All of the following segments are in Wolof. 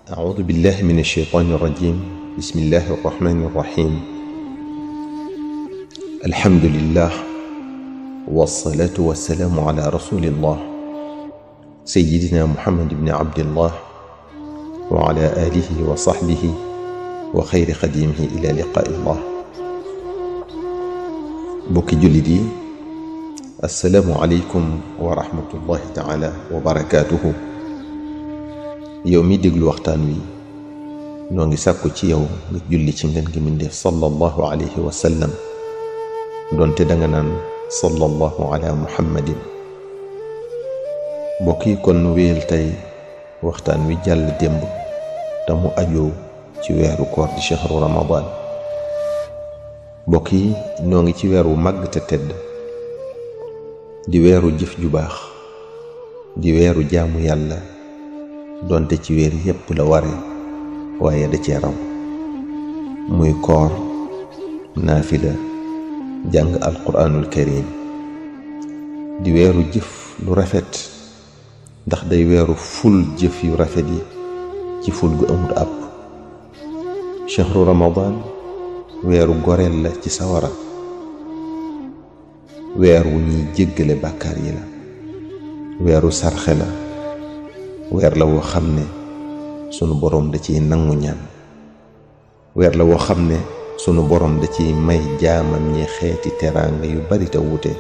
أعوذ بالله من الشيطان الرجيم. بسم الله الرحمن الرحيم. الحمد لله والصلاة والسلام على رسول الله سيدنا محمد بن عبد الله وعلى آله وصحبه وخير خديمه إلى لقاء الله. بوكي جلدي، السلام عليكم ورحمة الله تعالى وبركاته. yow mi déglu waxtaan wi noo ngi sàkku ci yow nga julli ci ngeen gi mindeef sallallahu alayhi wa sallam, doonte danga naan sallallahu ala muhammadin. mbokk yi, kon nu wéyal tey waxtaan wi jàll démb te mu ajoo ci weeru koor di shahru ramadan. mbokk yi, noo ngi ci weer wu màgg te tedd, di weeru jëf ju baax, di weeru jaamu yàlla, donte ci weer yépp la ware waaye da cee raw, muy koor, naafila, jàng alquraanul karim. di weeru jëf lu rafet, ndax day weeru ful jëf yu rafet yi ci ful gu amul àpp. shahru ramadan weeru goreel la ci sawara, weer wu ñuy jéggale bàkkaar yi la, weeru sarxe la, weer la woo xam ne sunu boroom da ciy nangu ñaan, weer la woo xam ne sunu boroom da ciy may jaamam ñi xeeti teraanga yu bari te wuute.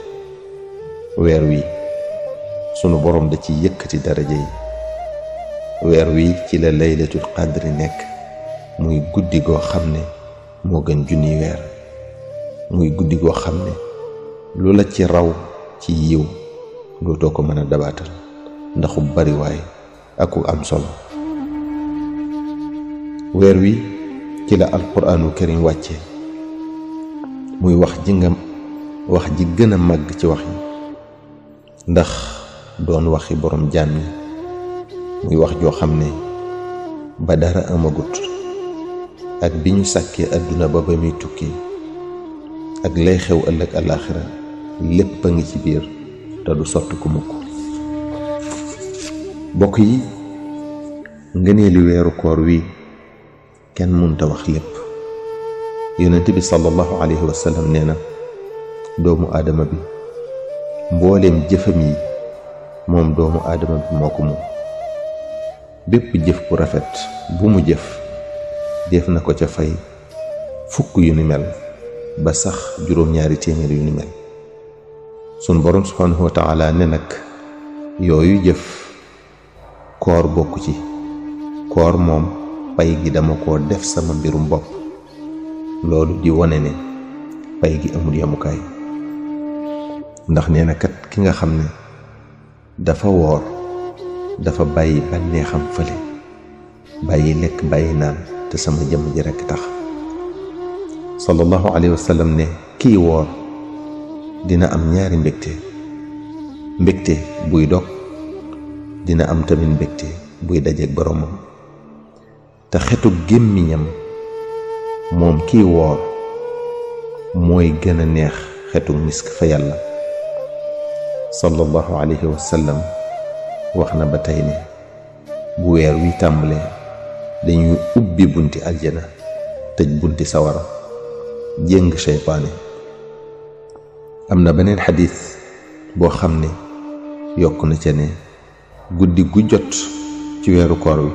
weer wi sunu boroom da ciy yëkkati daraja yi. weer wi ci la laylatul qadri nekk, muy guddi goo xam ne moo gën junni weer, muy guddi goo xam ne lu la ci raw ci yiw dootoo ko mën a dabaatal ndaxu bari waay aku am solo. weer wi ci la alquraanul karim wàcce, muy wax ji gën a màgg ci wax yi, ndax doon waxi borom jaam yi, muy wax joo xam ne ba dara amagut ak bi ñu sàkkee àdduna ba muy tukki ak lay xew ëllëg alaaxira lépp a ngi ci biir te du sotti ku mukk. bokk yi, ngëneelu weeru koor wi kenn mënta wax lépp. yonent bi sallallahu alayhi wa sallam nee na doomu aadama bi mbooleem jëfam yi moom doomu aadama bi moo ko moom. bépp jëf bu rafet bu mu jëf def na ko ca fay fukk yu ni mel ba sax juróom-ñaari téeméer yu ni mel. sun boroom subhanahu wa taala ne nag yooyu jëf koor bokk ci. koor moom pay gi dama koo def sama mbirum bopp. loolu di wone ne pay gi amul yamukaay, ndax nee na kat ki nga xam ne dafa woor dafa bàyyi bànneexam fële, bàyyi lekk bàyyi naan te sama jëmm ji rekk tax. sallallahu alayhi wa sallam ne kii woor dina am ñaari mbégte buy dog, dina am tamit mbégte buy dajeek boromam. te xetu gémmiñam moom kii woor mooy gën a neex xetu misk fa yàlla. sallallahu alayhi wa sallam wax na ba tey ne bu weer wi tàmbalee dañuy ubbi bunti aljana, tëj bunti sawara, jéng seytaane. am na beneen xadiis boo xam ne yokk na ca ne guddi gu jot ci weeru koor wi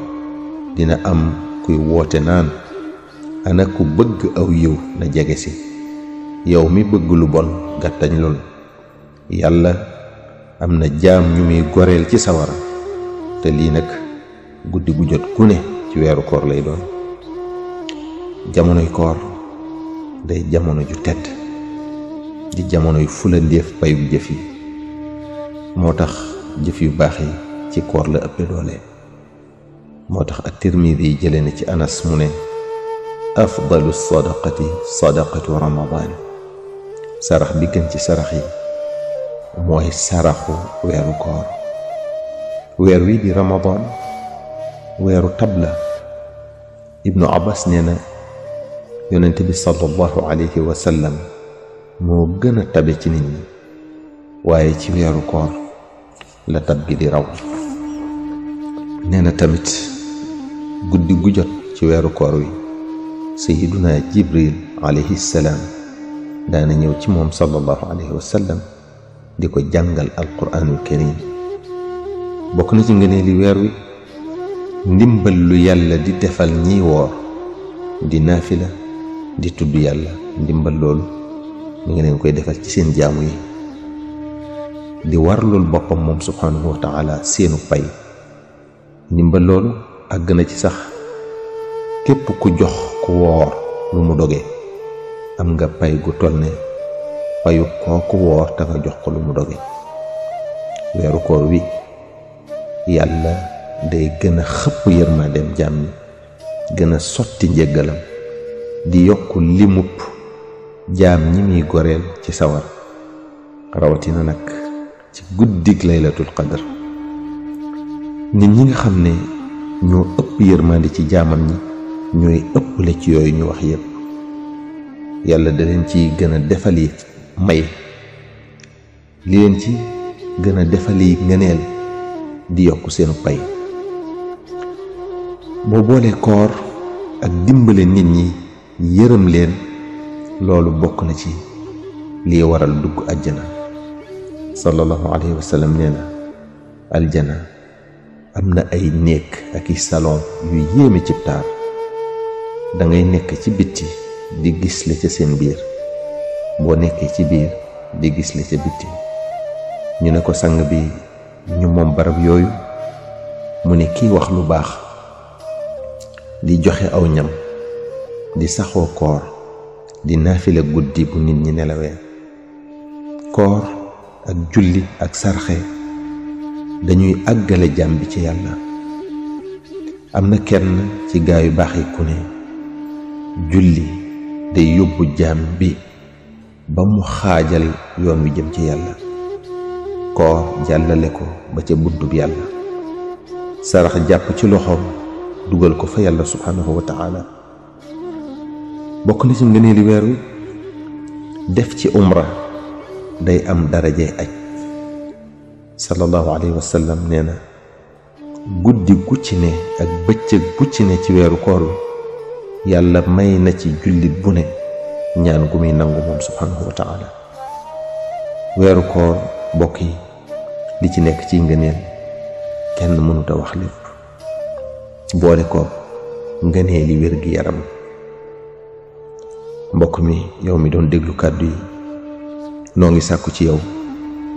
dina am kuy woote naan ana ku bëgg aw yiw na jege si, yow mi bëgg lu bon gàttañ lool. yàlla am na jaam ñu muy goreel ci sawara, te lii nag guddi gu jot ku ne ci weeru koor lay doon. jamonoy koor day jamono ju tedd, di jamonoy fulandéef payu jëf yi. moo tax jëf yu baax yi ci koor la ëpp doole. moo tax at-Tirmidi yi jële na ci Anas mu ne afdalu sadaqati sadaqatu ramadan. sarax bi gën ci sarax yi mooy saraxu weeru koor. weer wi di ramadan weeru tab la. ibnu Abbas nee na yonent bi sallallahu alayhi wa sallam moo gën a tabe ci nit ñi, waaye ci weeru koor la tab gi di raw. nee na tamit guddi gu jot ci weeru koor wi sayyiduna Jibril alayhi salaam daana ñëw ci moom sallallahu alayhi wa sallam di ko jàngal alquraanul karim. bokk na ci ngëneeli weer wi ndimbal lu yàlla di defal ñiy woor di naafila di tudd yàlla. ndimbal loolu mi ngi leen koy defal ci seen jaamu yi, di warlul boppam moom subhanahu wa taala seenu pay. ndimbal loolu àgg na ci sax képp ku jox ku woor lu mu doge am nga pay gu toll ne payu kooku woor te nga jox ko lu mu doge. weeru koor wi yàlla day gën a xëpp yërmandeem jaam ñi, gën a sotti njéggalam, di yokk limub jaam ñi muy goreel ci sawar, rawatina nag ci guddig laylatul qadr. nit ñi nga xam ne ñoo ëpp yërmande ci jaamam ñi ñooy ëpple ci yooyu ñu wax yépp. yàlla da leen ci gën a defali may, li leen ci gën a defali ngëneel di yokk seenu pay. boo boole koor ak dimbale nit ñi yërëm leen, loolu bokk na ci lii waral dugg àjjana. sallallahu alayhi wa sallam nee na aljana am na ay néeg ak i salon yu yéeme ci taar. da ngay nekk ci bitti di gis la ca seen biir, boo nekkee ci biir di gis la ca bitti. ñu ne ko sang bi ñu moom barab yooyu, mu ne kiy wax lu baax, di joxe aw ñam, di saxoo koor, di naafila guddi bu nit ñi nelawee. koor ak julli ak sarxe dañuy àggale jaam bi ci yàlla. am na kenn ci gaa yu baax yi ku ne julli day yóbbu jaam bi ba mu xaajal yoon wi jëm ci yàlla. koor jàllale ko ba ca buntub yàlla. sarax jàpp ci loxoom dugal ko fa yàlla subhanahu wa taala. bokk na ci ngëneeli weer wi def ci umra day am daraje aj. sallallahu alayhi wa sallam nee na guddi gu ci ne ak bëccëg bu ci ne ci weeru koor wi yàlla may na ci jullit bu ne ñaan gu muy nangu moom subhanahu wa taala. weeru koor mbokk yi li ci nekk ci ngëneel kenn mënut a wax lépp. boole ko ngëneeli wér gi yaram. mbokk mi yow mi doon déglu kàddu yi, noo ngi sàkku ci yow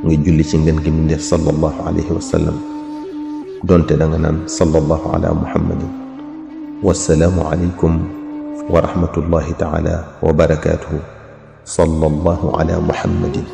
nga julli ci ngën gi mu def sallallahu alayhi wa sallam, donte da nga naan sallallahu ala muhammadin. wassalaamu alaykum wa rahmatullahi taala wa barakatuhu. sallallahu ala muhammadin.